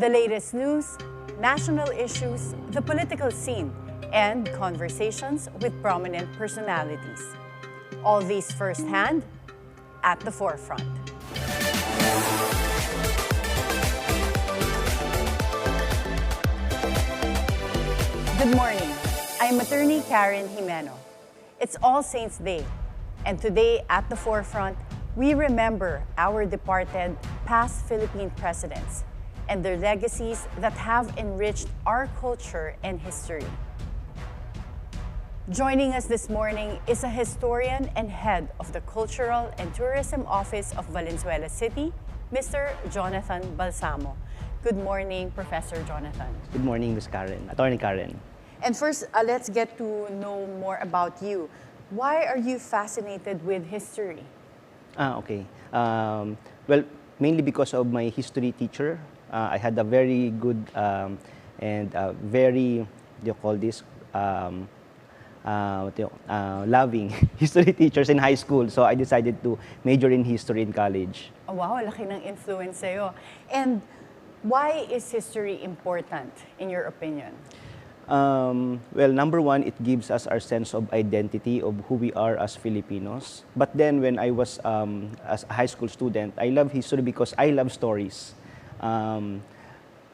The latest news, national issues, the political scene, and conversations with prominent personalities. All these firsthand at the forefront. Good morning. I'm Attorney Karen Jimeno. It's All Saints Day, and today at the forefront, we remember our departed past Philippine presidents and their legacies that have enriched our culture and history. Joining us this morning is a historian and head of the Cultural and Tourism Office of Valenzuela City, Mr. Jonathan Balsamo. Good morning, Professor Jonathan. Good morning, Ms. Karen, Attorney Karen. And first, let's get to know more about you. Why are you fascinated with history? Okay. Well, mainly because of my history teacher. I had a very good and very, loving history teachers in high school. So I decided to major in history in college. Oh, wow, laki ng influence sa'yo. And why is history important, in your opinion? Well, number one, it gives us our sense of identity of who we are as Filipinos. But then when I was as a high school student, I love history because I love stories. I'm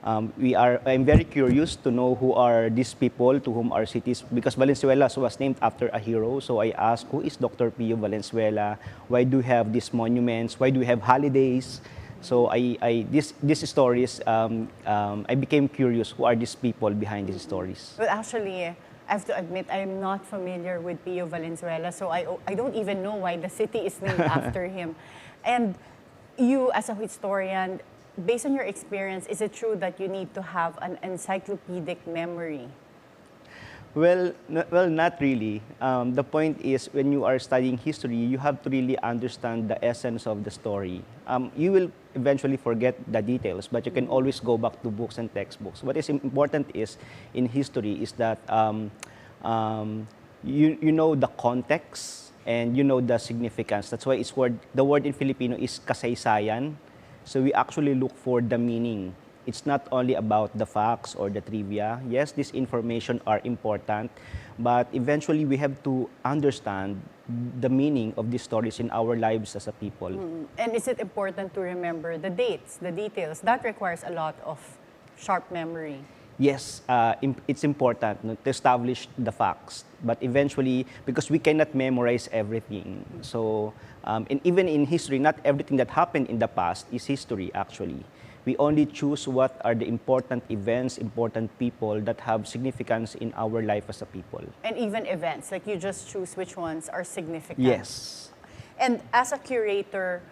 very curious to know who are these people to whom our cities, because Valenzuela was named after a hero. So I asked, who is Dr. Pio Valenzuela? Why do we have these monuments? Why do we have holidays? So these stories, I became curious. Who are these people behind these stories? Well, actually, I have to admit, I'm not familiar with Pio Valenzuela, so I don't even know why the city is named after him. And you, as a historian, based on your experience, is it true that you need to have an encyclopedic memory? Well, not really. The point is, when you are studying history, you have to really understand the essence of the story. You will eventually forget the details, but you can always go back to books and textbooks. What is important is, in history, is that you know the context and you know the significance. That's why the word in Filipino is kasaysayan. So we actually look for the meaning. It's not only about the facts or the trivia. Yes, this information are important, but eventually we have to understand the meaning of these stories in our lives as a people. And is it important to remember the dates, the details? That requires a lot of sharp memory. Yes, it's important to establish the facts, but eventually, because we cannot memorize everything. So, and even in history, not everything that happened in the past is history, actually. We only choose what are the important events, important people that have significance in our life as a people. And even events, like you just choose which ones are significant. Yes. And as a curator,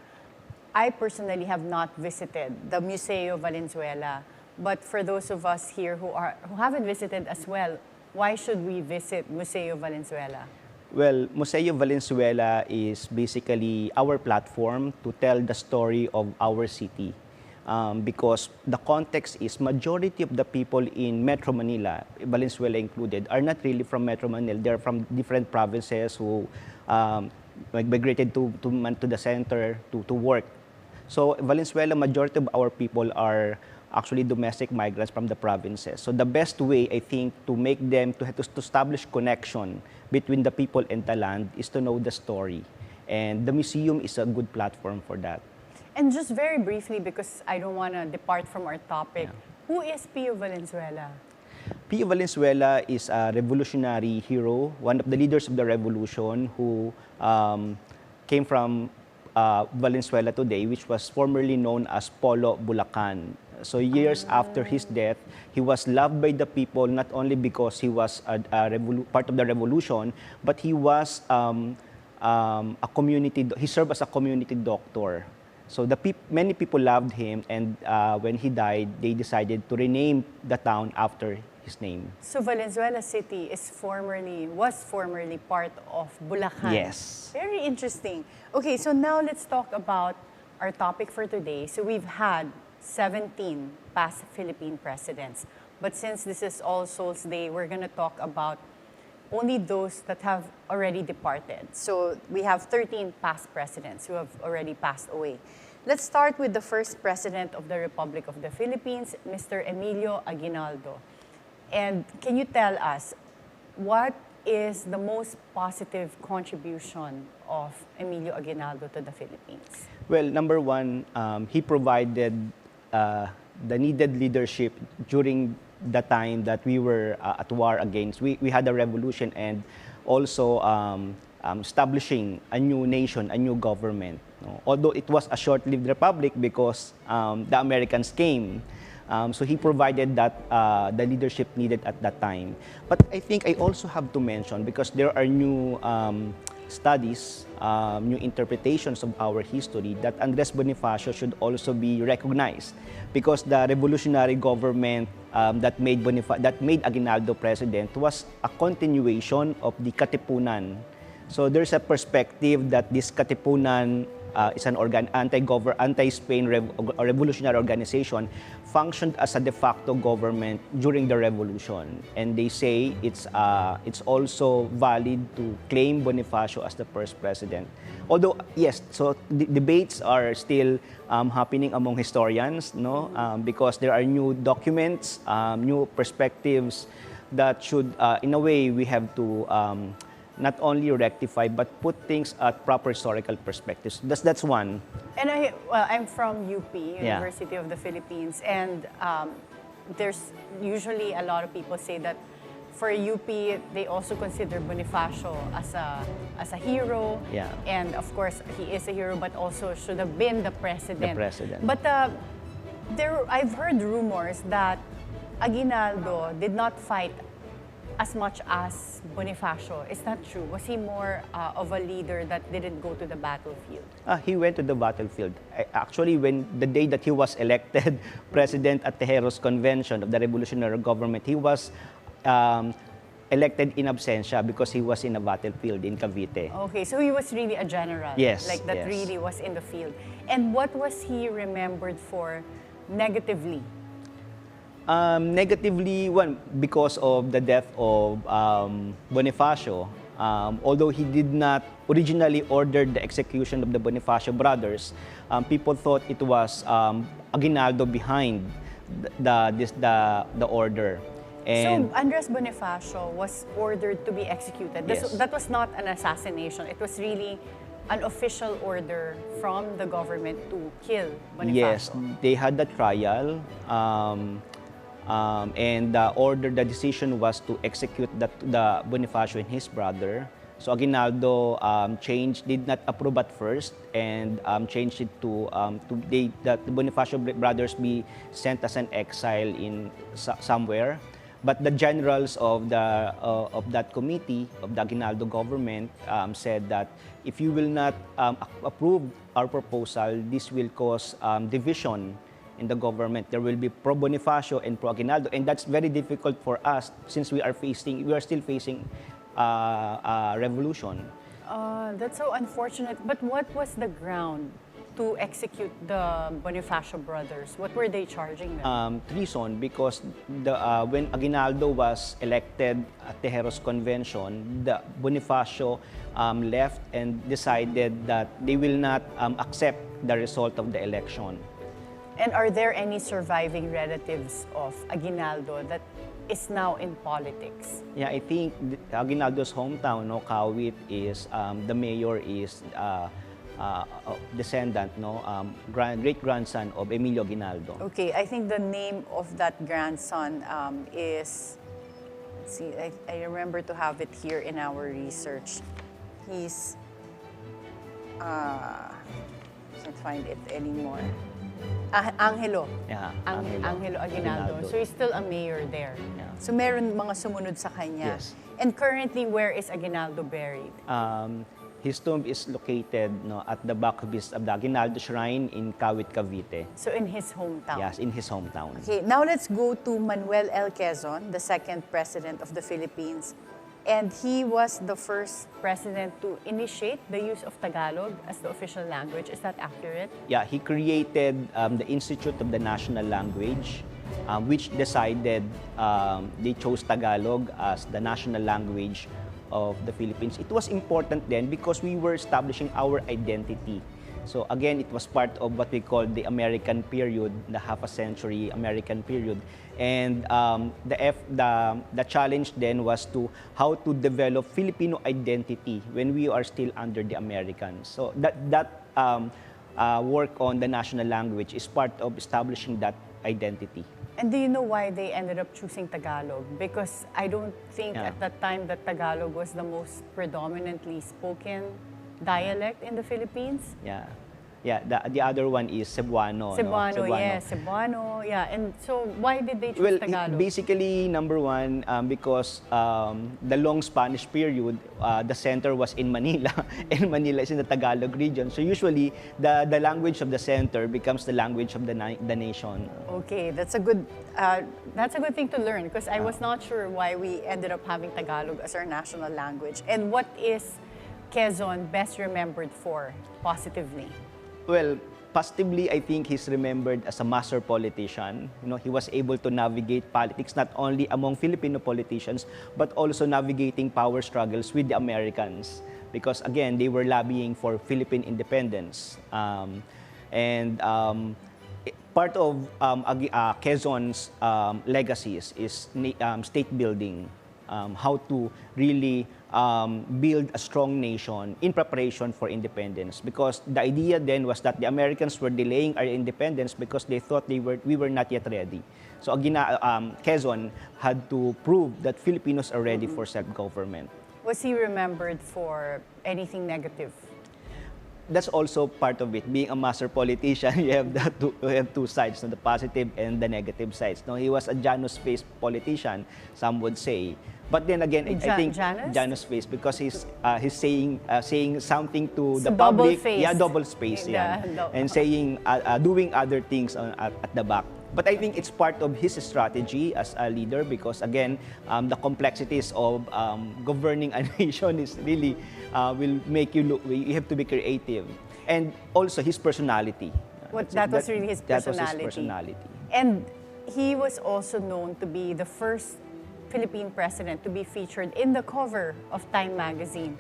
I personally have not visited the Museo Valenzuela. But for those of us here who haven't visited as well, why should we visit Museo Valenzuela? Well, Museo Valenzuela is basically our platform to tell the story of our city. Because the context is majority of the people in Metro Manila, Valenzuela included, are not really from Metro Manila. They're from different provinces who migrated to the center to work. So Valenzuela, majority of our people are actually domestic migrants from the provinces. So the best way, I think, to make them, to establish connection between the people and the land is to know the story. And the museum is a good platform for that. And just very briefly, because I don't want to depart from our topic, who is Pio Valenzuela? Pio Valenzuela is a revolutionary hero, one of the leaders of the revolution who came from Valenzuela today, which was formerly known as Polo, Bulacan. So years after his death, he was loved by the people not only because he was part of the revolution, but he was he served as a community doctor. So many people loved him, and when he died, they decided to rename the town after his name. So Valenzuela City was formerly part of Bulacan. Yes. Very interesting. Okay, so now let's talk about our topic for today. So we've had 17 past Philippine presidents. But since this is All Souls Day, we're going to talk about only those that have already departed. So we have 13 past presidents who have already passed away. Let's start with the first president of the Republic of the Philippines, Mr. Emilio Aguinaldo. And can you tell us, what is the most positive contribution of Emilio Aguinaldo to the Philippines? Well, number one, he provided the needed leadership during the time that we were at war against. We had a revolution and also establishing a new nation, a new government. No? Although it was a short-lived republic because the Americans came. So he provided that the leadership needed at that time. But I think I also have to mention, because there are new studies, new interpretations of our history, that Andres Bonifacio should also be recognized, because the revolutionary government that made Aguinaldo president was a continuation of the Katipunan. So there's a perspective that this Katipunan is an anti-Spain revolutionary organization, functioned as a de facto government during the revolution, and they say it's also valid to claim Bonifacio as the first president. Although yes, so the debates are still happening among historians, no, because there are new documents, new perspectives that should, in a way, we have to not only rectify but put things at proper historical perspectives. That's one. And I'm from UP, University of the Philippines, and there's usually a lot of people say that for UP, they also consider Bonifacio as a hero. Yeah. And of course, he is a hero, but also should have been the president. The president. But I've heard rumors that Aguinaldo did not fight as much as Bonifacio. Is that true? Was he more of a leader that didn't go to the battlefield? He went to the battlefield. Actually, when the day that he was elected president at Tejeros Convention of the revolutionary government, he was elected in absentia because he was in a battlefield in Cavite. Okay, so he was really a general. Yes. Like that yes. really was in the field. And what was he remembered for negatively? Negatively, one, because of the death of Bonifacio. Although he did not originally order the execution of the Bonifacio brothers, people thought it was Aguinaldo behind the order. And so Andres Bonifacio was ordered to be executed. Yes. That was not an assassination. It was really an official order from the government to kill Bonifacio. Yes, they had the trial. And the decision was to execute the Bonifacio and his brother. So Aguinaldo did not approve at first, and changed it to that the Bonifacio brothers be sent as an exile in somewhere. But the generals of that committee of the Aguinaldo government said that if you will not approve our proposal, this will cause division in the government. There will be pro Bonifacio and pro Aguinaldo, and that's very difficult for us since we are still facing a revolution. That's so unfortunate. But what was the ground to execute the Bonifacio brothers? What were they charging them? Treason, because when Aguinaldo was elected at Tejeros Convention, the Bonifacio left and decided that they will not accept the result of the election. And are there any surviving relatives of Aguinaldo that is now in politics? Yeah, I think Aguinaldo's hometown, no, Kawit, is the mayor is descendant, no, great-grandson of Emilio Aguinaldo. Okay, I think the name of that grandson is, let's see, I remember to have it here in our research. He's, can't find it anymore. Angelo. Yeah, Angelo Aguinaldo. So he's still a mayor there. Yeah. So meron mga sumunod sa kanya. Yes. And currently, where is Aguinaldo buried? His tomb is located, no, at the back of the Aguinaldo Shrine in Kawit, Cavite. So in his hometown? Yes, in his hometown. Okay, now let's go to Manuel L. the second president of the Philippines. And he was the first president to initiate the use of Tagalog as the official language. Is that accurate? Yeah, he created the Institute of the National Language, which decided they chose Tagalog as the national language of the Philippines. It was important then because we were establishing our identity. So again, it was part of what we call the American period, the half a century American period. And the challenge then was to how to develop Filipino identity when we are still under the Americans. So that work on the national language is part of establishing that identity. And do you know why they ended up choosing Tagalog? Because I don't think at that time that Tagalog was the most predominantly spoken dialect in the Philippines. Yeah, the other one is Cebuano. Cebuano, no? yes, Cebuano, yeah. And so why did they choose Well, Tagalog? basically, number one, because the long Spanish period, the center was in Manila, and Manila is in the Tagalog region. So usually, the language of the center becomes the language of the nation. Okay, that's a good thing to learn, because I was not sure why we ended up having Tagalog as our national language. And what is Quezon best remembered for positively? Well, positively, I think he's remembered as a master politician. He was able to navigate politics not only among Filipino politicians, but also navigating power struggles with the Americans. Because again, they were lobbying for Philippine independence. Part of Quezon's legacies is state building, how to really build a strong nation in preparation for independence. Because the idea then was that the Americans were delaying our independence because they thought we were not yet ready. So Quezon had to prove that Filipinos are ready for self-government. Was he remembered for anything negative? That's also part of it. Being a master politician, you have two sides, the positive and the negative sides. He was a Janus-faced politician, some would say. But then again, I think Janus-faced, because he's saying something to the public. Yeah, double-faced. And saying, doing other things at the back. But I think it's part of his strategy as a leader, because again, the complexities of governing a nation is really will make you look. You have to be creative, and also his personality. That was really his personality. That was his personality. And he was also known to be the first Philippine president to be featured in the cover of Time magazine.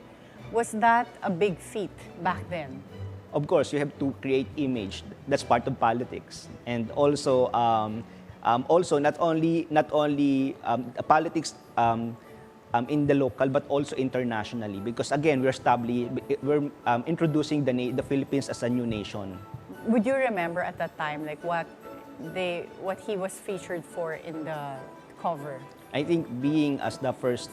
Was that a big feat back then? Of course, you have to create image. That's part of politics, and also not only politics in the local, but also internationally. Because again, we're introducing the Philippines as a new nation. Would you remember at that time, like what he was featured for in the cover? I think being as the first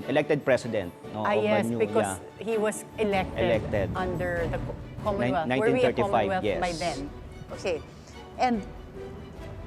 elected president of yes, a new, because he was elected under the Commonwealth. 1935, were we a Commonwealth yes. by then? Okay. And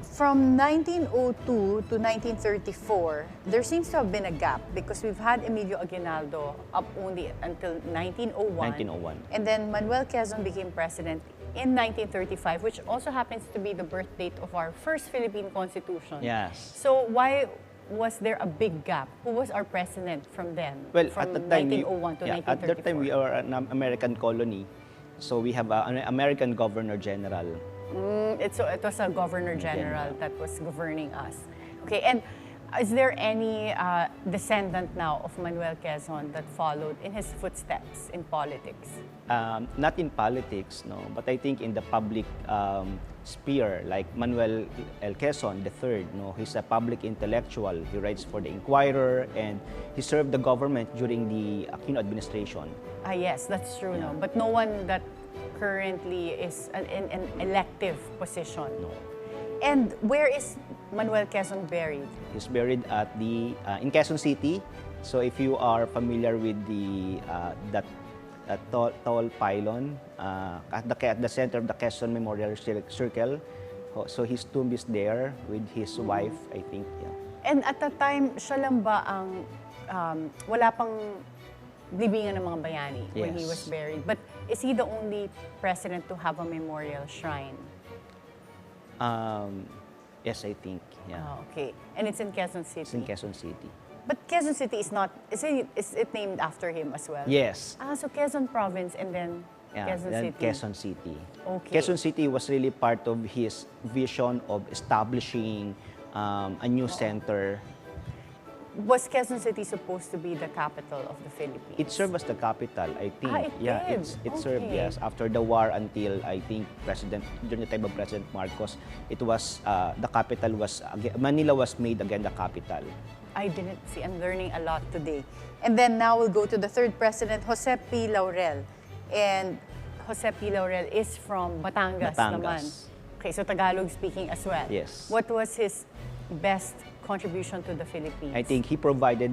from 1902 to 1934, there seems to have been a gap, because we've had Emilio Aguinaldo up only until 1901. And then Manuel Quezon became president in 1935, which also happens to be the birth date of our first Philippine Constitution. Yes. So why was there a big gap? Who was our president from then? Well, from at the time, 1901 to 1934? At that time, we are an American colony. So we have an American Governor General. It was a Governor General that was governing us. Okay, and is there any descendant now of Manuel Quezon that followed in his footsteps in politics? Not in politics, no, but I think in the public sphere, like Manuel L. Quezon III. No, he's a public intellectual. He writes for the Inquirer, and he served the government during the Aquino administration. Yes, that's true. No, but no one that currently is in an elective position. No. And where is Manuel Quezon buried? He's buried at in Quezon City. So if you are familiar with that tall pylon at the center of the Quezon Memorial Circle, so his tomb is there with his wife, I think. Yeah. And at that time, siya lang ba ang wala pang libingan ng mga bayani when he was buried? But is he the only president to have a memorial shrine? Yes, I think. Yeah. Oh, okay. And it's in Quezon City? It's in Quezon City. But Quezon City is not, is it named after him as well? Yes. So Quezon Province and then Quezon then City? Quezon City. Okay. Quezon City was really part of his vision of establishing a new center. Was Quezon City supposed to be the capital of the Philippines? It served as the capital, I think. Ah, it yeah, did? it served, Okay. yes. After the war until, I think, during the time of President Marcos, it was, the capital was, Manila was made again the capital. I didn't see. I'm learning a lot today. And then now we'll go to the third president, Jose P. Laurel. And Jose P. Laurel is from Batangas naman. Batangas. Okay, so Tagalog speaking as well. Yes. What was his best contribution to the Philippines? I think he provided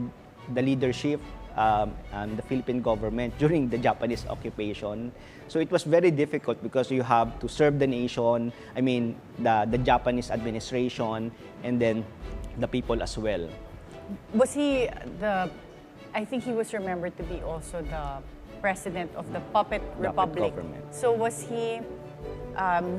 the leadership and the Philippine government during the Japanese occupation. So it was very difficult because you have to serve the nation, I mean, the Japanese administration, and then the people as well. Was he I think he was remembered to be also the president of the puppet republic. government. So was he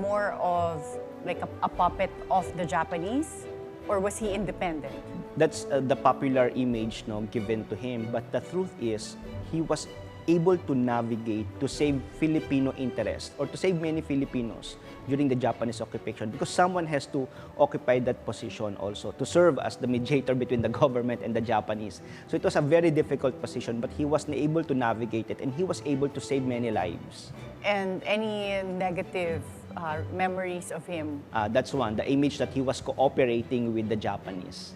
more of like a puppet of the Japanese, or was he independent? That's the popular image given to him. But the truth is, he was able to navigate to save Filipino interest or to save many Filipinos during the Japanese occupation, because someone has to occupy that position also to serve as the mediator between the government and the Japanese. So it was a very difficult position, but he was able to navigate it, and he was able to save many lives. And any negative memories of him? That's one, the image that he was cooperating with the Japanese.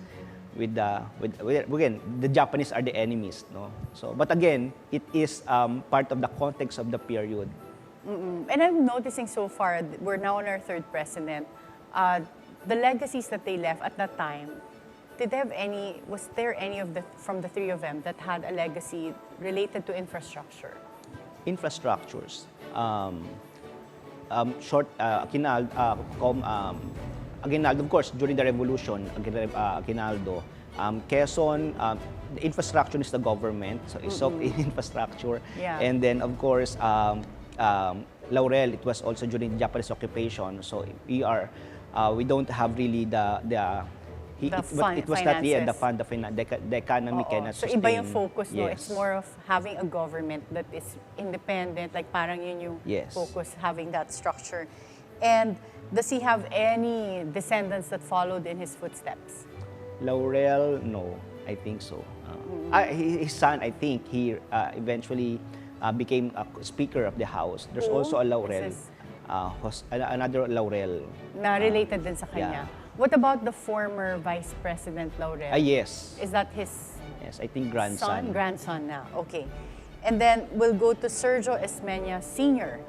Again, the Japanese are the enemies, no? So, but again, it is part of the context of the period. And I'm noticing so far, we're now on our third president, the legacies that they left at that time, was there any from the three of them that had a legacy related to infrastructure? Infrastructures. Aguinaldo, of course, during the revolution, Aguinaldo, Quezon, the infrastructure is the government, so it's infrastructure. Yeah. And then, of course, Laurel, it was also during the Japanese occupation, so we don't have really it was not yet the economy cannot So sustain. iba yung focus, no? Yes. It's more of having a government that is independent, like parang yun yung Yes. focus, having that structure. And does he have any descendants that followed in his footsteps? Laurel, no, I think so. His son, I think, he eventually became a Speaker of the House. There's also a Laurel, another Laurel. Na related din sa kanya. Yeah. What about the former Vice President Laurel? Yes. Is that his Yes, I think grandson. Grandson now, okay. And then we'll go to Sergio Osmeña Sr.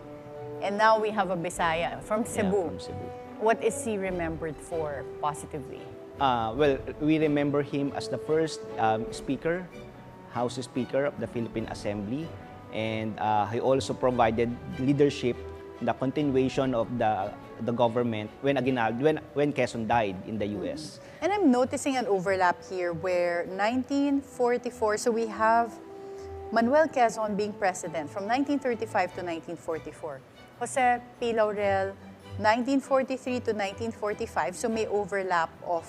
And now we have a Bisaya from Cebu. Yeah, from Cebu. What is he remembered for positively? Well, we remember him as the first House Speaker of the Philippine Assembly. And he also provided leadership, the continuation of the government when Quezon died in the U.S. And I'm noticing an overlap here where 1944, so we have Manuel Quezon being president from 1935 to 1944. Jose P. Laurel, 1943 to 1945, so may overlap of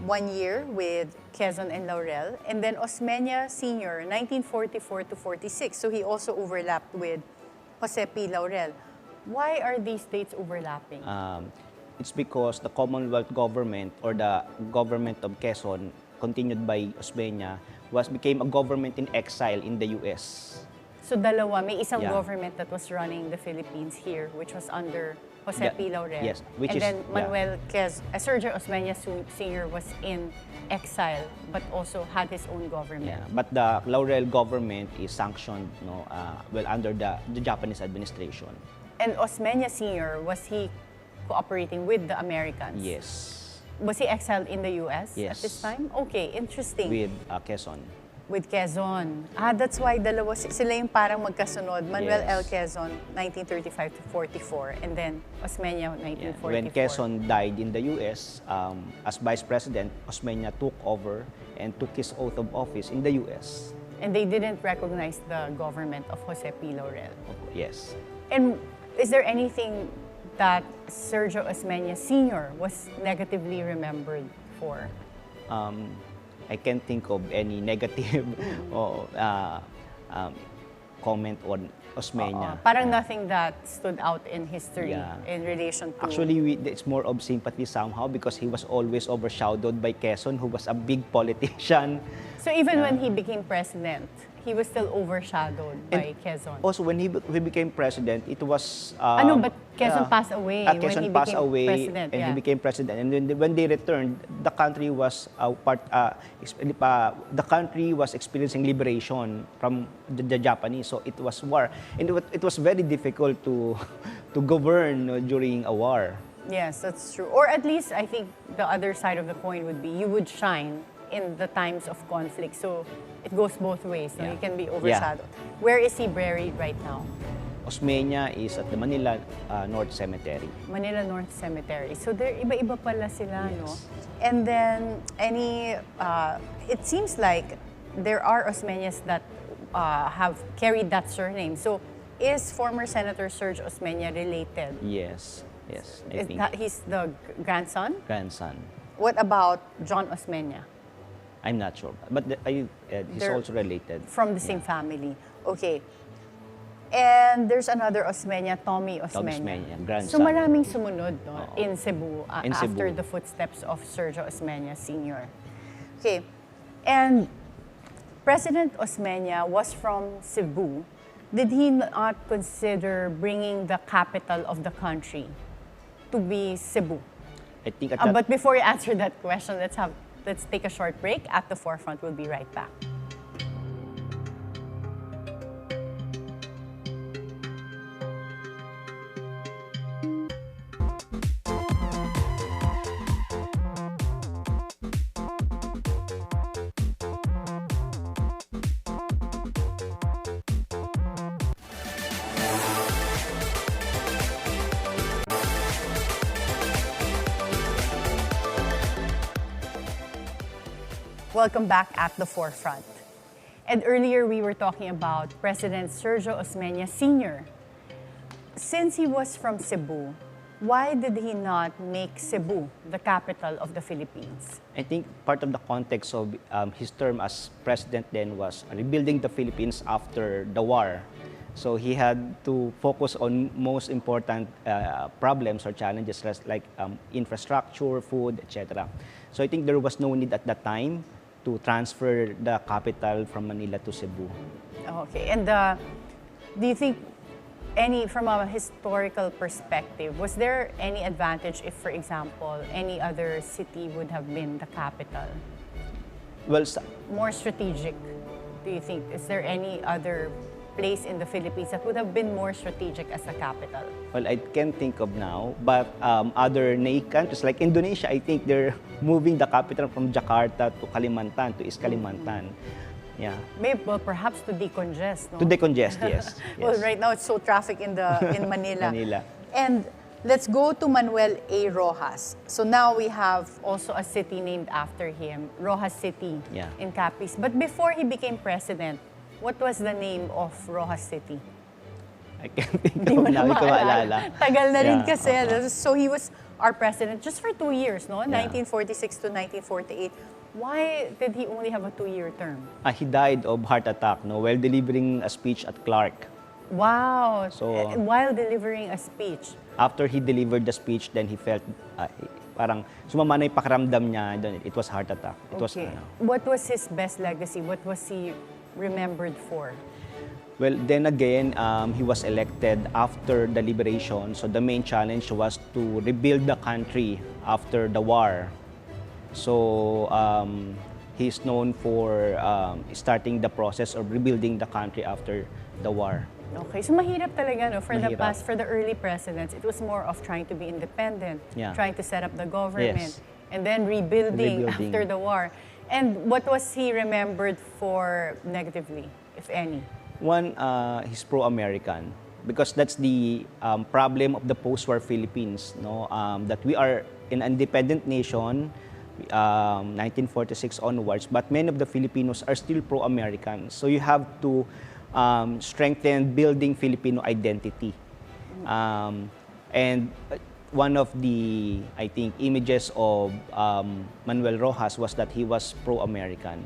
1 year with Quezon and Laurel. And then Osmeña Sr., 1944 to 46, so he also overlapped with Jose P. Laurel. Why are these dates overlapping? It's because the Commonwealth government or the government of Quezon, continued by Osmeña, became a government in exile in the U.S. So dalawa, may isang Yeah. government that was running the Philippines here, which was under Jose Yeah, P. Laurel. yes, which and is- then yeah. Sergio Osmeña Sr. was in exile, but also had his own government. Yeah, but the Laurel government is sanctioned, under the Japanese administration. And Osmeña Sr., was he cooperating with the Americans? Yes, Was he exiled in the U.S. at Yes. this time? Okay, interesting. with Quezon. With Quezon. That's why sila yung parang magkasunod. Manuel L. Yes. Quezon, 1935 to 44, and then Osmeña, Yeah. 1944. When Quezon died in the U.S., as Vice President, Osmeña took over and took his oath of office in the U.S. And they didn't recognize the government of Jose P. Laurel. Yes. And is there anything that Sergio Osmeña Sr. was negatively remembered for? I can't think of any negative comment Osmeña. Parang nothing that stood out in history Yeah. in relation to... Actually, it's more of sympathy somehow because he was always overshadowed by Quezon, who was a big politician. So even when he became president, he was still overshadowed by Quezon. Also, when he became president, it was... But Quezon passed away when Quezon he passed became away, president. and he became president. And when they returned, the country was the country was experiencing liberation from the Japanese. So it was war, and it was very difficult to to govern during a war. Yes, that's true. Or at least I think the other side of the coin would be you would shine in the times of conflict. So it goes both ways. No? Yeah. You can be overshadowed. Where is he buried right now? Osmeña is at the Manila North Cemetery. Manila North Cemetery. So there, iba-iba pala sila, no? Yes. And then, it seems like there are Osmeñas that have carried that surname. So is former Senator Sergio Osmeña related? Yes, I think. He's the grandson? Grandson. What about John Osmeña? I'm not sure, but he's They're also related. From the same family. Okay. And there's another Osmeña, Tommy Osmeña. Tommy Osmeña, grandson. So maraming sumunod no, Oo. in Cebu In after Cebu. the footsteps of Sergio Osmeña Sr. Okay. And President Osmeña was from Cebu. Did he not consider bringing the capital of the country to be Cebu? I think at that But before you answer that question, let's take a short break. At the forefront, we'll be right back. Welcome back at the forefront. And earlier we were talking about President Sergio Osmeña Sr. Since he was from Cebu, why did he not make Cebu the capital of the Philippines? I think part of the context of his term as president then was rebuilding the Philippines after the war. So he had to focus on most important problems or challenges like infrastructure, food, etc. So I think there was no need at that time to transfer the capital from Manila to Cebu. Okay, and do you think from a historical perspective, was there any advantage if, for example, any other city would have been the capital? Well, More strategic, do you think? Is there any other place in the Philippines that would have been more strategic as a capital? well, I can't think of now, but other countries like Indonesia, I think they're moving the capital from Jakarta to Kalimantan, to East Kalimantan. Yeah. Maybe, well, perhaps to decongest, no? To decongest, yes. Well, yes. right now it's so traffic in Manila. Manila. And let's go to Manuel A. Roxas. So now we have also a city named after him, Roxas City Yeah. in Capiz. But before he became president, what was the name of Roxas City? I can't think of now, hindi ko maalala. Tagal na rin Yeah, kasi. So he was our president just for 2 years, no? Yeah. 1946 to 1948. Why did he only have a 2-year term? He died of heart attack while delivering a speech at Clark. Wow. So- While delivering a speech. After he delivered the speech, then he felt parang sumama na yung pakiramdam niya. Then it was heart attack. It was, Okay. What was his best legacy? What was he remembered for? well, then again, he was elected after the liberation. So the main challenge was to rebuild the country after the war. So he's known for starting the process of rebuilding the country after the war. Okay, so mahirap talaga, no? For Mahirap. for the early presidents, it was more of trying to be independent, Yeah. trying to set up the government, Yes. and then rebuilding Rebuilding. after the war. And what was he remembered for negatively, if any? One, he's pro-American because that's the problem of the post-war Philippines, no? That we are an independent nation, 1946 onwards, but many of the Filipinos are still pro-American. So you have to strengthen building Filipino identity. And one of the, I think, images of Manuel Roxas was that he was pro-American.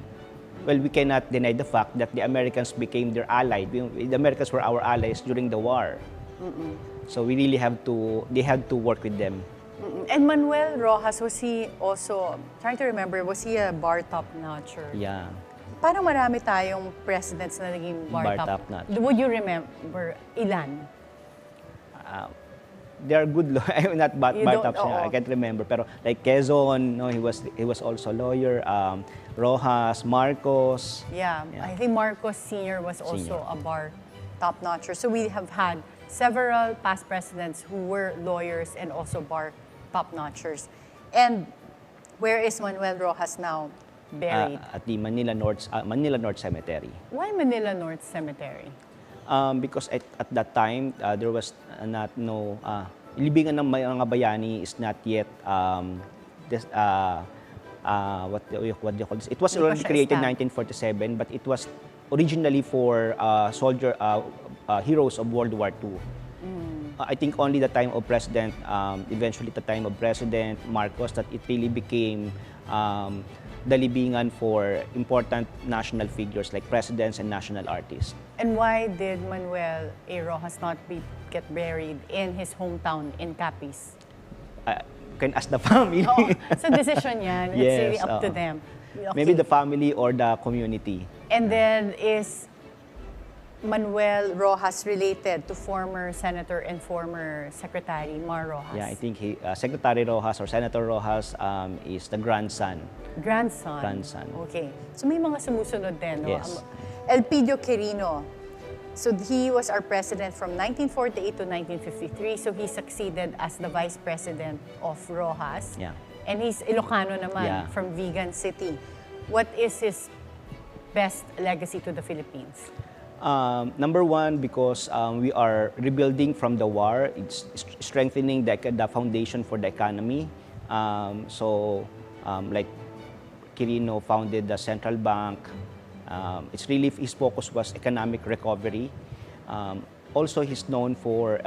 well, we cannot deny the fact that the Americans became their ally. The Americans were our allies during the war. So we really they had to work with them. And Manuel Rojas, was he also, trying to remember, was he a bar top-notcher? Yeah. Parang marami tayong presidents na naging bar top-notch. Would you remember ilan? They are good not bar tops. I can't remember. Pero like Quezon, no, he was also a lawyer. Rojas, Marcos. Yeah, I think Marcos Sr. was also a bar top-notcher. So we have had several past presidents who were lawyers and also bar top-notchers. And where is Manuel Rojas now buried? At the Manila North Cemetery. Why Manila North Cemetery? Because at that time, there was libingan ng mga bayani is not yet, what do you call this? It was already created in 1947, but it was originally for heroes of World War II. I think only the time of eventually the time of President Marcos, that it really became the libingan for important national figures like presidents and national artists. And why did Manuel A. Rojas not get buried in his hometown in Capiz? Can ask the family. It's a decision yan. It's really up to them. Okay. Maybe the family or the community. And then is Manuel Rojas related to former Senator and former Secretary Mar Rojas? Yeah, I think Secretary Rojas or Senator Rojas is the grandson. Grandson. Okay. So may mga sumusunod din, no? Yes. Elpidio Quirino. So he was our president from 1948 to 1953. So he succeeded as the vice president of Rojas. Yeah. And he's Ilocano naman from Vigan City. What is his best legacy to the Philippines? Number one, because we are rebuilding from the war, it's strengthening the foundation for the economy. Like Quirino founded the central bank. It's really, his focus was economic recovery. Also, he's known for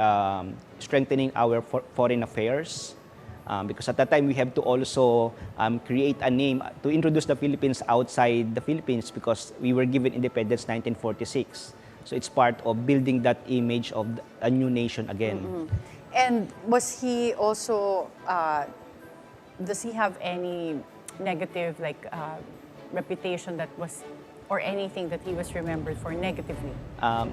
strengthening our foreign affairs. Because at that time, we have to also create a name to introduce the Philippines outside the Philippines, because we were given independence 1946. So it's part of building that image of a new nation again. And was he also, does he have any negative reputation that was, or anything that he was remembered for negatively?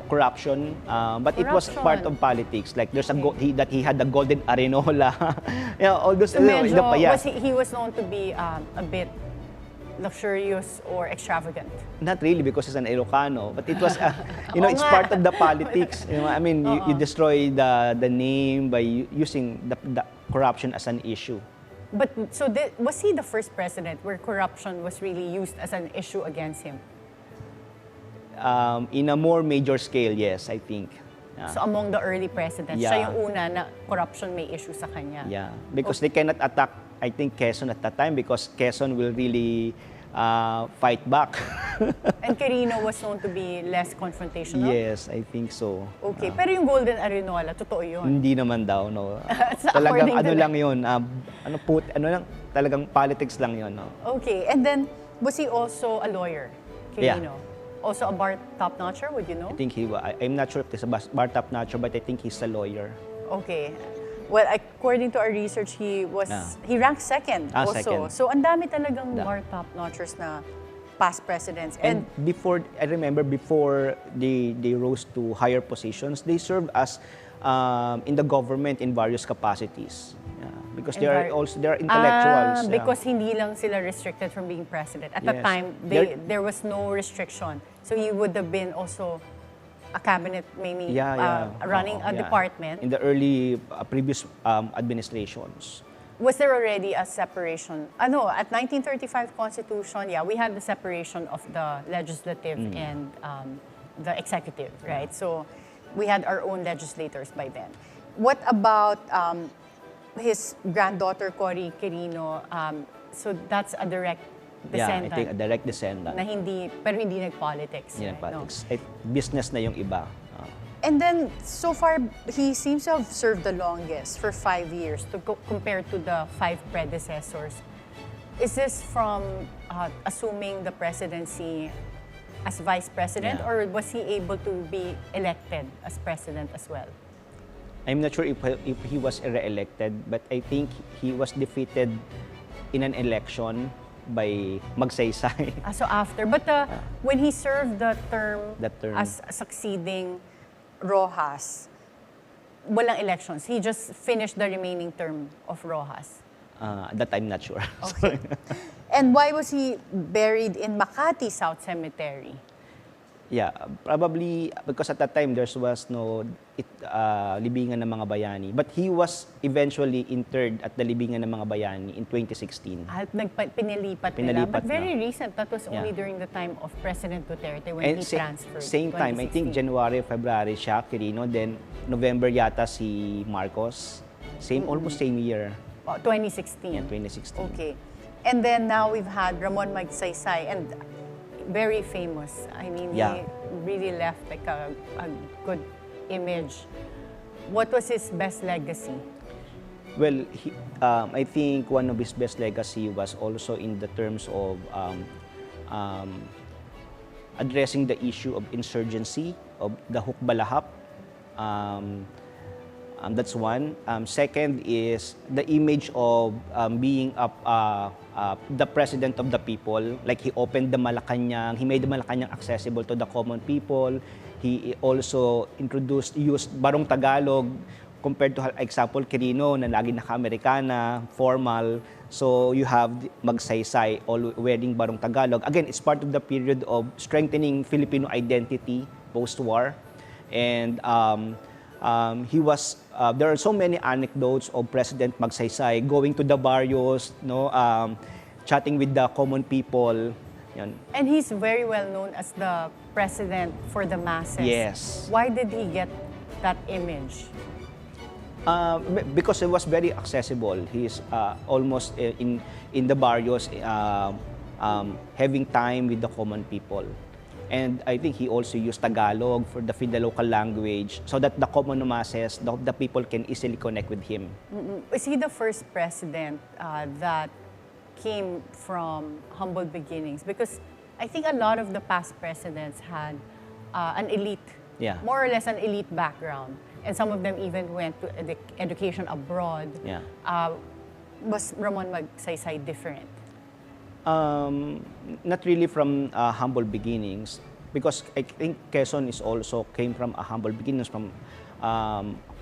Corruption, but it was part of politics. Like there's that he had the golden arenola. All those. So he was known to be a bit luxurious or extravagant. Not really, because he's an Ilocano, but it was it's part of the politics. I mean, you destroy the name by using the corruption as an issue. But so was he the first president where corruption was really used as an issue against him? In a more major scale, yes, I think. So among the early presidents, siya yung una na corruption may issue sa kanya. Yeah, because they cannot attack, I think, Quezon at that time, because Quezon will really fight back. And Quirino was known to be less confrontational? Yes, I think so. Okay, pero yung golden arenola, totoo yun? Hindi naman daw, no. Talagang lang yun, talagang politics lang yun, no. Okay, and then was he also a lawyer, Quirino? Also a bar top-notcher, would you know? I think I'm not sure if he's a bar top-notcher, but I think he's a lawyer. Okay. Well, according to our research, he ranked second also. Second. So, ang dami talagang bar top-notchers na past presidents. And before, I remember before they rose to higher positions, they served as in the government in various capacities. Because they are intellectuals. Because hindi lang sila restricted from being president. At that time, there was no restriction. So you would have been also a cabinet, maybe running a department. In the early previous administrations. Was there already a separation? At 1935 Constitution, we had the separation of the legislative and the executive, right? So we had our own legislators by then. What about his granddaughter, Cory Quirino? So that's a direct descendant. I think a direct descendant. Pero hindi nag-politics. Hindi right? nag-politics. Business na yung iba. And then, so far, he seems to have served the longest for 5 years compared to the 5 predecessors. Is this from assuming the presidency as vice president, Yeah. or was he able to be elected as president as well? I'm not sure if he was re-elected, but I think he was defeated in an election by Magsaysay. So after, but when he served the term, That term. as succeeding Roxas, walang elections. He just finished the remaining term of Roxas. That I'm not sure. Okay. And why was he buried in Makati South Cemetery? Yeah, probably because at that time there was no libingan ng mga bayani. But he was eventually interred at the libingan ng mga bayani in 2016. At pinilipat nila. Pinalipat But very na. recent. That was only Yeah. during the time of President Duterte when he transferred. Same time, I think 2016. January, February siya, Quirino. Then November yata si Marcos. Almost same year. 2016. Yeah, 2016. Okay. And then now we've had Ramon Magsaysay, and very famous. I mean, Yeah. he really left like a good image. What was his best legacy? Well, I think one of his best legacy was also in the terms of addressing the issue of insurgency, of the hukbalahap. That's one. Second is the image of being the president of the people. Like he opened the Malacanang, he made the Malacanang accessible to the common people. He also used Barong Tagalog compared to, example, Quirino na lagi naka-Amerikana, formal. So you have Magsaysay all wearing Barong Tagalog. Again, it's part of the period of strengthening Filipino identity post-war. And there are so many anecdotes of President Magsaysay going to the barrios, chatting with the common people. Yan. And he's very well known as the president for the masses. Yes. Why did he get that image? Because it was very accessible. He's almost in the barrios, having time with the common people. And I think he also used Tagalog for the local language so that the common masses, the people can easily connect with him. Is he the first president that came from humble beginnings? Because I think a lot of the past presidents had an elite, Yeah. more or less an elite background. And some of them even went to education abroad. Yeah. Was Ramon Magsaysay different? Not really from humble beginnings, because I think Quezon came from a humble beginnings from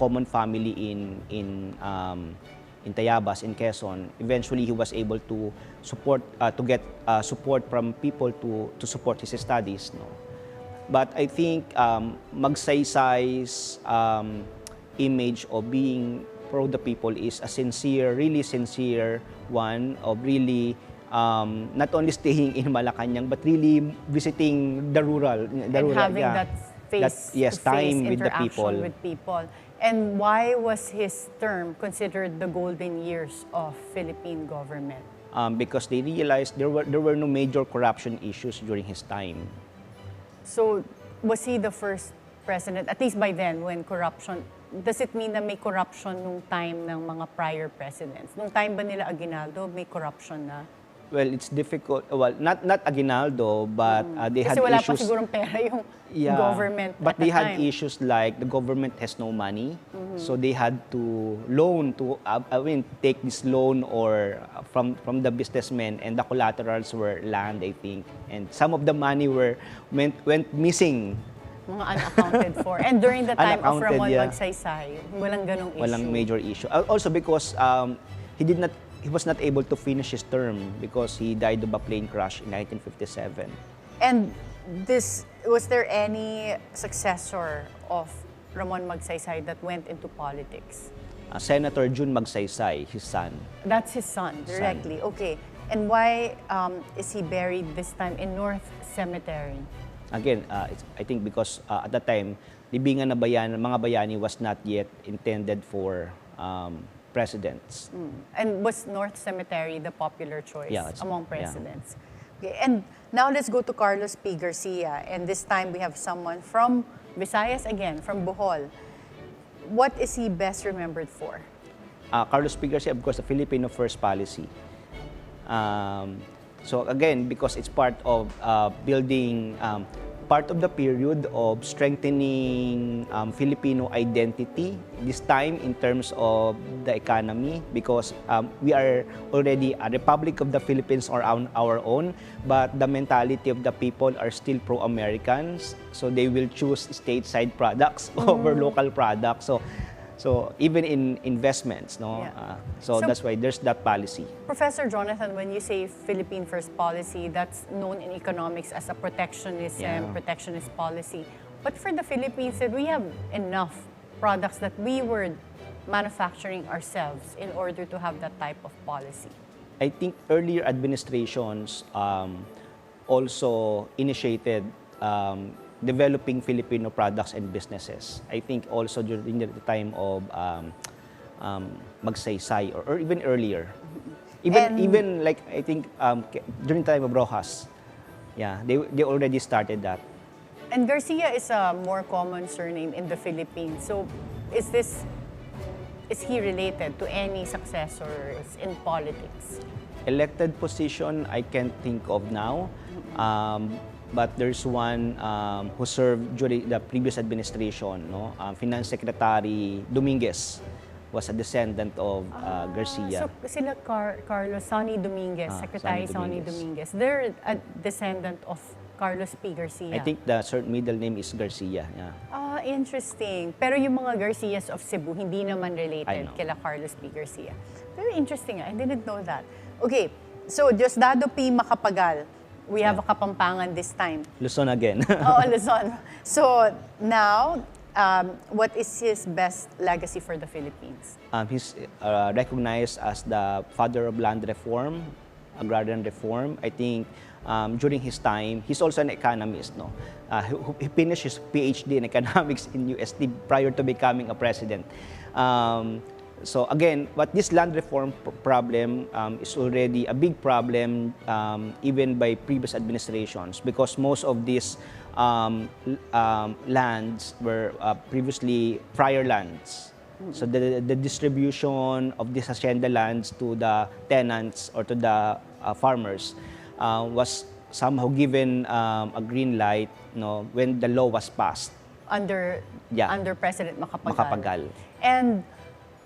common family in Tayabas in Quezon. Eventually, he was able to get support from people to support his studies. No? But I think Magsaysay's image of being pro the people is a sincere, really sincere one of really not only staying in Malacanang but really visiting the rural. And having that face-to-face time with the interaction people. with people. And why was his term considered the golden years of Philippine government? Because they realized there were no major corruption issues during his time. So, was he the first president, at least by then, when corruption, does it mean na may corruption nung time ng mga prior presidents? Nung time ba nila Aguinaldo, may corruption na? Well, it's difficult. Well, not Aguinaldo, but they had Kasi wala issues. pa sigurong pera yung government But at the they had time. issues like the government has no money, so they had to take this loan or from the businessmen, and the collaterals were land, I think, and some of the money went missing. Mga unaccounted for. And during the time of Unaccounted, Ramon yeah. Magsaysay, walang ganong issue. Walang major issue. Also because he was not able to finish his term because he died of a plane crash in 1957. And was there any successor of Ramon Magsaysay that went into politics? Senator Jun Magsaysay, his son. That's his son, directly. Okay. And why is he buried this time in North Cemetery? Again, I think because at that time, libingan na mga bayani was not yet intended for presidents. And was North Cemetery the popular choice among yeah. presidents? Okay. And now let's go to Carlos P. Garcia. And this time we have someone from Visayas again, from Bohol. What is he best remembered for? Carlos P. Garcia, of course, the Filipino First policy. So again, because it's part of building, part of the period of strengthening Filipino identity, this time in terms of the economy, because we are already a Republic of the Philippines or on our own, but the mentality of the people are still pro-Americans, so they will choose stateside products over local products. So even in investments, no. Yeah. So that's why there's that policy. Professor Jonathan, when you say Philippine First policy, that's known in economics as a protectionist policy. But for the Philippines, did we have enough products that we were manufacturing ourselves in order to have that type of policy? I think earlier administrations also initiated developing Filipino products and businesses. I think also during the time of Magsaysay or even earlier. Even like I think during the time of Roxas, yeah, they already started that. And Garcia is a more common surname in the Philippines. So is he related to any successors in politics? Elected position, I can't think of now. But there's one who served during the previous administration, no? Finance Secretary Dominguez was a descendant of Garcia. So sila Carlos Sonny Dominguez, Secretary Sonny Dominguez, they're a descendant of Carlos P. Garcia. I think the middle name is Garcia. Yeah. Interesting. Pero yung mga Garcias of Cebu, hindi naman related kila Carlos P. Garcia. Very interesting. I didn't know that. Okay, so Diosdado P. Macapagal. We have a Kapampangan this time. Luzon again. Luzon. So now, what is his best legacy for the Philippines? He's recognized as the father of land reform, agrarian reform. I think during his time, he's also an economist. No, he finished his PhD in economics in UST prior to becoming a president. So again, but this land reform problem is already a big problem even by previous administrations, because most of these lands were previously prior lands. So the distribution of these hacienda lands to the tenants or to the farmers was somehow given a green light, no, when the law was passed. Under President Macapagal. And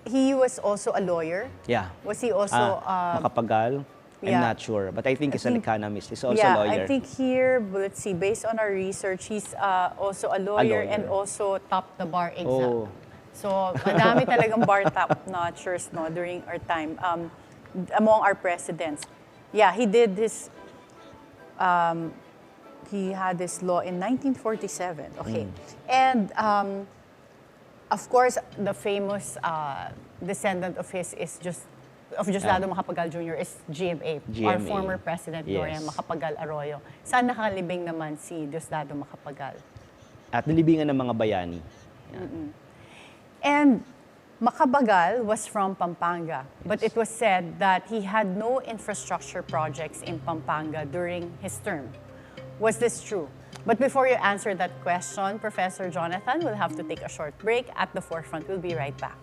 he was also a lawyer? Yeah. Was he also... Macapagal? I'm not sure, but I think he's an economist. He's also a lawyer. I think here, let's see, based on our research, he's also a lawyer and also topped the bar exam. Oh. So, madami talagang bar top-notchers, no, during our time, among our presidents. Yeah, he did this... he had this law in 1947. Okay. And... of course, the famous descendant of his is Diosdado Macapagal Jr. is GMA, our former president, Gloria Macapagal Arroyo. Saan nakalibing naman si Diosdado Macapagal? At nilibingan ng mga bayani. Yeah. And Macapagal was from Pampanga, but it was said that he had no infrastructure projects in Pampanga during his term. Was this true? But before you answer that question, Professor Jonathan, we'll have to take a short break. At the forefront, we'll be right back.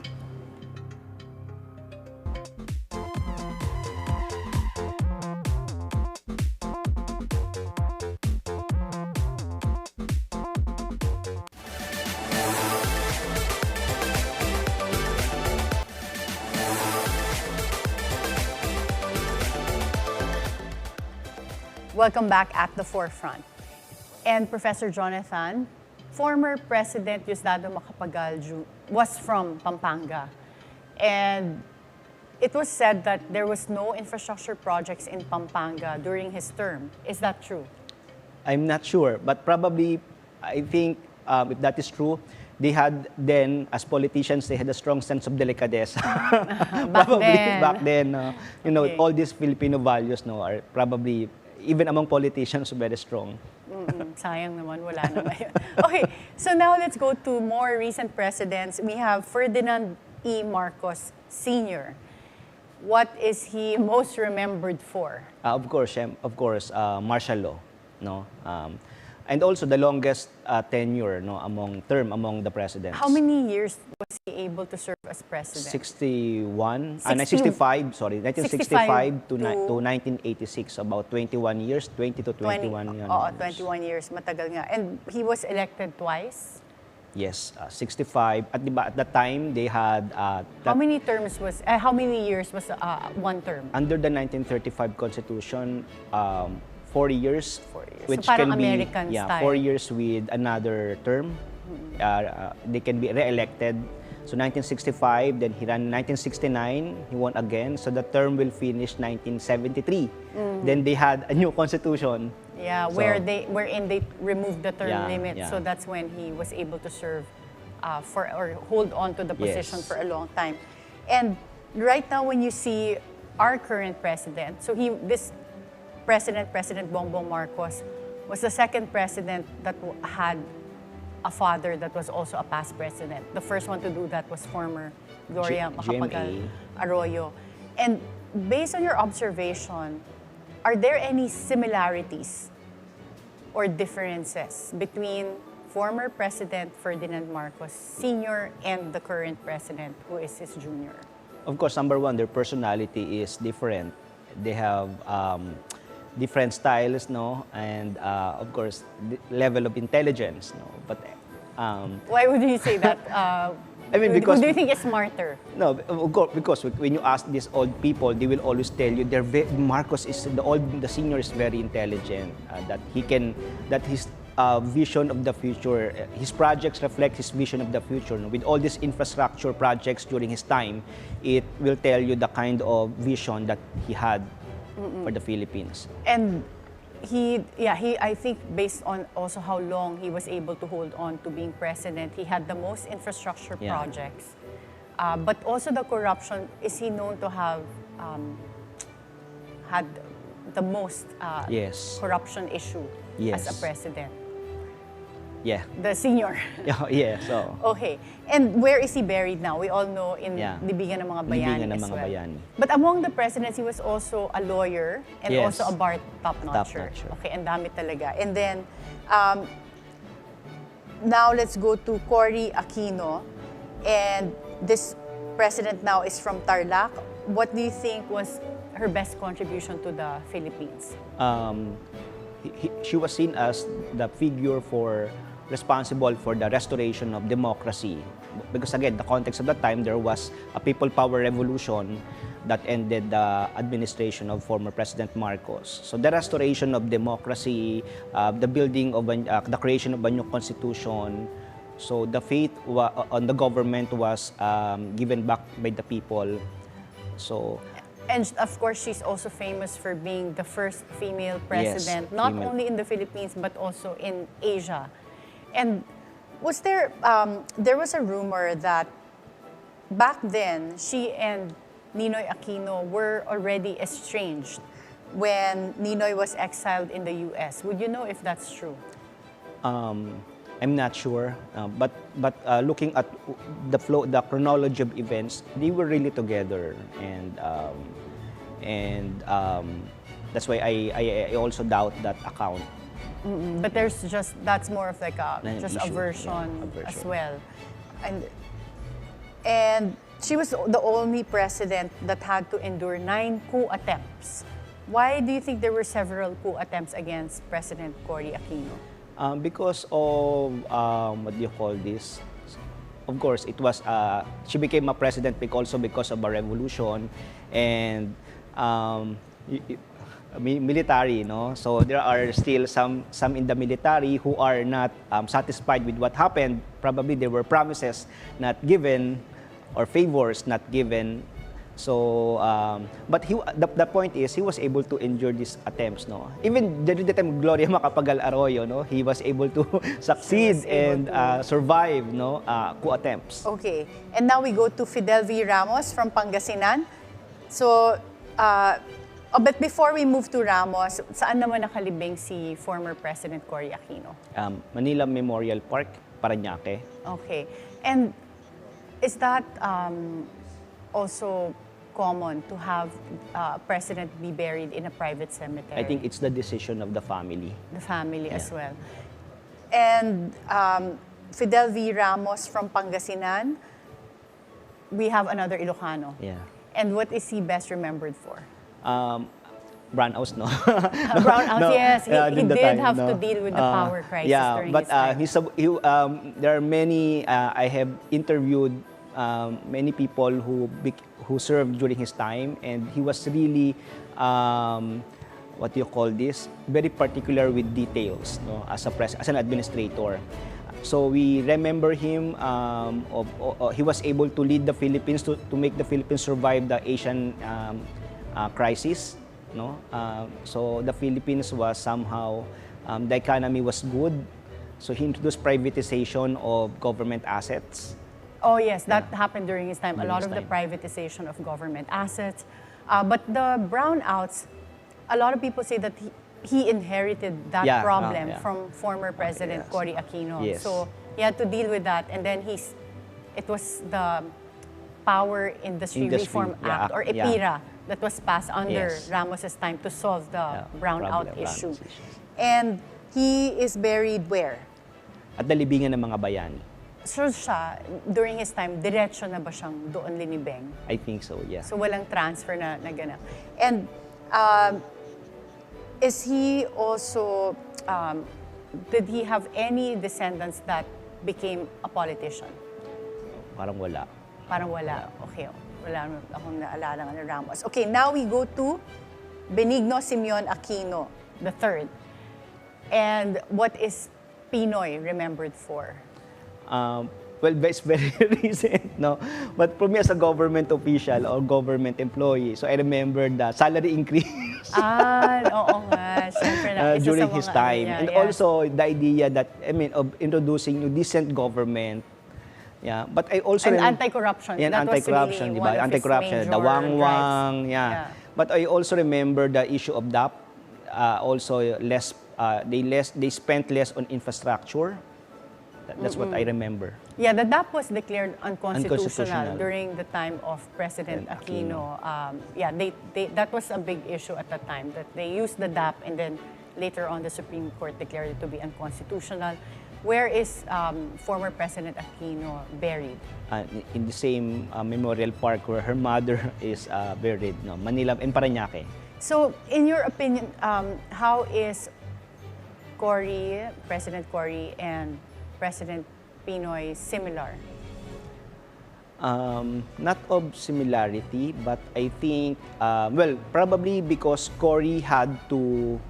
Welcome back at the forefront. And Professor Jonathan, former President Diosdado Macapagal was from Pampanga. And it was said that there was no infrastructure projects in Pampanga during his term. Is that true? I'm not sure, but probably, I think, if that is true, they had then, as politicians, they had a strong sense of delicadeza. Back then, you know, all these Filipino values are probably, even among politicians, very strong. Sayang naman, wala naman yun. Okay, so now let's go to more recent presidents. We have Ferdinand E. Marcos Sr. What is he most remembered for? Of course, martial law, no, and also the longest tenure, no, among the presidents. How many years was he able to serve as president? 1965, sorry, 1965 to 1986, about 21 years, 20 to 21 years. Oo, 21 years, matagal nga. And he was elected twice? Yes, 65. At diba, at that time, they had... how many years was one term? Under the 1935 Constitution, 4 years. 4 years. Which so parang can American be, style. 4 years with another term. They can be re-elected. So 1965, then he ran 1969, he won again. So the term will finish 1973. Then they had a new constitution. Yeah, So, wherein they removed the term limit. yeah. So that's when he was able to serve or hold on to the position Yes. for a long time. And right now, when you see our current president, so this President Bongbong Marcos, was the second president that had a father that was also a past president. The first one to do that was former Gloria Macapagal Arroyo. And based on your observation, are there any similarities or differences between former President Ferdinand Marcos Sr. and the current president, who is his junior? Of course, number one, their personality is different. They have different styles, no, and of course, the level of intelligence, no. But why would you say that? I mean, because who do you think is smarter? No, of course, because when you ask these old people, they will always tell you Marcos is the senior is very intelligent. That his vision of the future, his projects reflect his vision of the future. No? With all these infrastructure projects during his time, it will tell you the kind of vision that he had for the Philippines. And I think based on also how long he was able to hold on to being president, he had the most infrastructure projects. But also the corruption, is he known to have had the most corruption issue as a president? Yeah. The senior. Yeah, so. Okay. And where is he buried now? We all know in Libingan ng mga Bayani as well. Bayani. But among the presidents, he was also a lawyer and also a bar top-notcher. Okay, and dami talaga. And then, now let's go to Cory Aquino. And this president now is from Tarlac. What do you think was her best contribution to the Philippines? She was seen as the figure responsible for the restoration of democracy. Because again, the context of that time, there was a people power revolution that ended the administration of former President Marcos. So the restoration of democracy, the building of the creation of a new constitution. So the faith on the government was given back by the people. So. And of course, she's also famous for being the first female president, not only in the Philippines, but also in Asia. And was there was a rumor that back then, she and Ninoy Aquino were already estranged when Ninoy was exiled in the US. Would you know if that's true? I'm not sure, but looking at the chronology of events, they were really together, and that's why I also doubt that account. But that's more of like a version as well, and she was the only president that had to endure 9 coup attempts. Why do you think there were several coup attempts against President Cory Aquino? Because of, what do you call this? Of course, it was, she became a president also because of a revolution and military, no? So there are still some in the military who are not satisfied with what happened. Probably there were promises not given or favors not given. So, but the point is, he was able to endure these attempts, no? Even during the time Gloria Macapagal Arroyo, no, he was able to succeed and survive, no, coup attempts. Okay, and now we go to Fidel V. Ramos from Pangasinan. So, but before we move to Ramos, saan naman nakalibing si former President Cory Aquino? Manila Memorial Park, Parañaque. Okay, and is that also common to have a president be buried in a private cemetery? I think it's the decision of the family. The family as well. And Fidel V. Ramos from Pangasinan, we have another Ilocano. Yeah. And what is he best remembered for? Brownouts, no? Brownouts, yes. He during the did time, have no. to deal with the power crisis during but his time. there are many, I have interviewed many people who served during his time, and he was really, what do you call this, very particular with details, no, as an administrator. So we remember him, he was able to lead the Philippines, to make the Philippines survive the Asian crisis. No? So the Philippines was somehow, the economy was good. So he introduced privatization of government assets. Oh yes, that happened during his time. During A lot his of the time. privatization of government assets. But the brownouts, a lot of people say that he inherited that Yeah, problem yeah. from former President Yes. Cory Aquino. Yes. So he had to deal with that, and then it was the Power Industry Reform yeah, Act, or yeah. EPIRA, that was passed under Yes. Ramos's time to solve the brownout issue. brownout issues. And he is buried where? At the libingan ng mga bayani. So siya, during his time, diretso na ba siyang doon linibeng? I think so, yeah. So walang transfer na ganap. And is he also, did he have any descendants that became a politician? Parang wala. Parang wala. Okay, wala akong naalala ng Ramos. Okay, now we go to Benigno Aquino III. And what is Pinoy remembered for? Well, it's very recent, no? But for me as a government official or government employee, so I remember the salary increase Oo nga. Siyempre na, isa during sa his mga time. niya, And yeah. also the idea that, of introducing new decent government. Yeah, but I also And anti-corruption. Yan, That was anti-corruption, really di one ba? of his Anti-corruption, major the wang-wang, drives. yeah. Yeah. But I also remember the issue of DAP. Also they spent less on infrastructure. That's what I remember. Yeah, the DAP was declared unconstitutional Unconstitutional. during the time of President Aquino. That was a big issue at that time, that they used the DAP and then later on the Supreme Court declared it to be unconstitutional. Where is former President Aquino buried? In the same memorial park where her mother is buried, no, Manila and Parañaque. So, in your opinion, how is President Cory and President Pinoy similar? Not of similarity, but I think, well, probably because Cory had to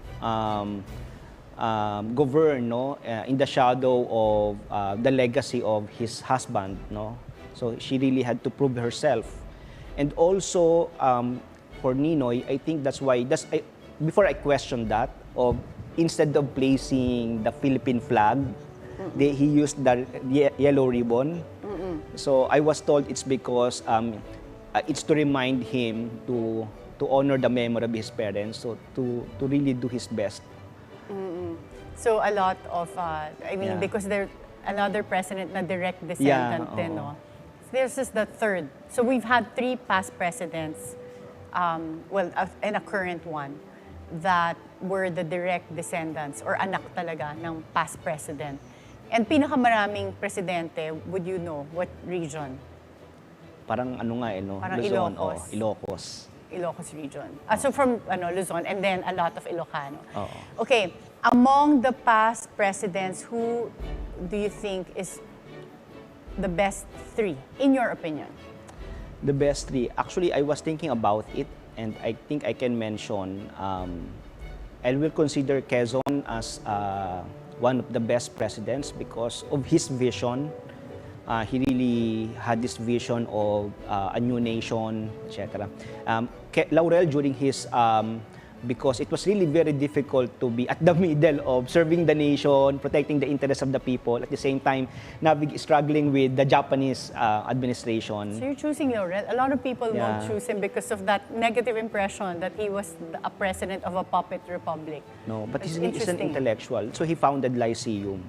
govern, no, in the shadow of the legacy of his husband, no. So she really had to prove herself, and also for Ninoy, I think that's why. Before I questioned that, instead of placing the Philippine flag, he used the yellow ribbon. So I was told it's because it's to remind him to honor the memory of his parents, so to really do his best. So a lot of, Yeah. because there's another president na direct descendant Yeah, din, no? This is the third. So we've had 3 past presidents, and a current one, that were the direct descendants or anak talaga ng past president. And pinakamaraming presidente, would you know what region? Parang ano nga, no? Parang Luzon, Ilocos. Ilocos. Ilocos region. So from Luzon, and then a lot of Ilocano. Oo. Okay, among the past presidents, who do you think is the best 3, in your opinion? The best 3. Actually, I was thinking about it, and I think I can mention, I will consider Quezon as one of the best presidents because of his vision. He really had this vision of a new nation, etc. Laurel, during his, because it was really very difficult to be at the middle of serving the nation, protecting the interests of the people, at the same time struggling with the Japanese administration. So you're choosing Laurel. A lot of people won't Yeah. choose him because of that negative impression that he was a president of a puppet republic. No, but It's he's an interesting. intellectual. So he founded Lyceum.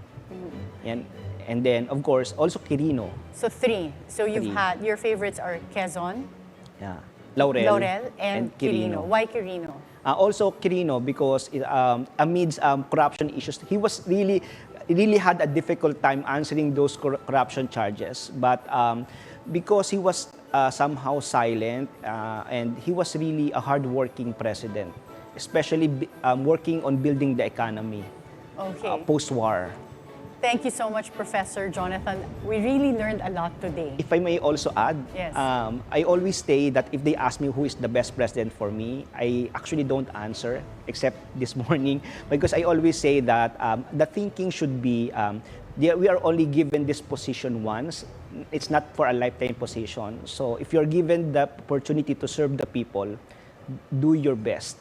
And then, of course, also Quirino. So 3. So you've 3. had, your favorites are Quezon, Yeah. Laurel, and Quirino. Why Quirino? Also Quirino because amidst corruption issues, he was really had a difficult time answering those corruption charges. But because he was somehow silent, and he was really a hardworking president, especially working on building the economy post-war. Thank you so much, Professor Jonathan. We really learned a lot today. If I may also add, yes. I always say that if they ask me who is the best president for me, I actually don't answer, except this morning, because I always say that the thinking should be, we are only given this position once. It's not for a lifetime position. So if you're given the opportunity to serve the people, do your best.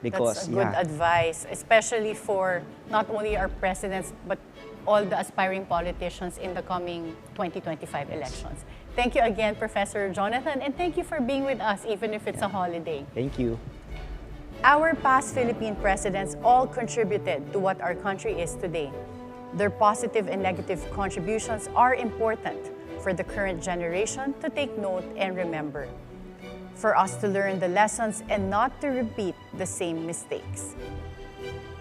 Because, that's a good advice, especially for not only our presidents, but all the aspiring politicians in the coming 2025 elections. Thank you again, Professor Jonathan, and thank you for being with us, even if it's a holiday. Thank you. Our past Philippine presidents all contributed to what our country is today. Their positive and negative contributions are important for the current generation to take note and remember, for us to learn the lessons and not to repeat the same mistakes.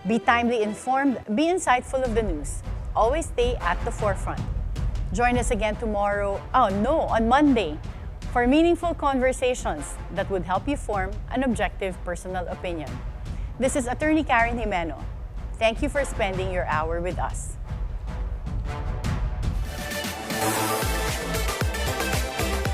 Be timely informed, be insightful of the news. Always stay at the forefront. Join us again tomorrow, on Monday, for meaningful conversations that would help you form an objective personal opinion. This is Attorney Karen Jimeno. Thank you for spending your hour with us.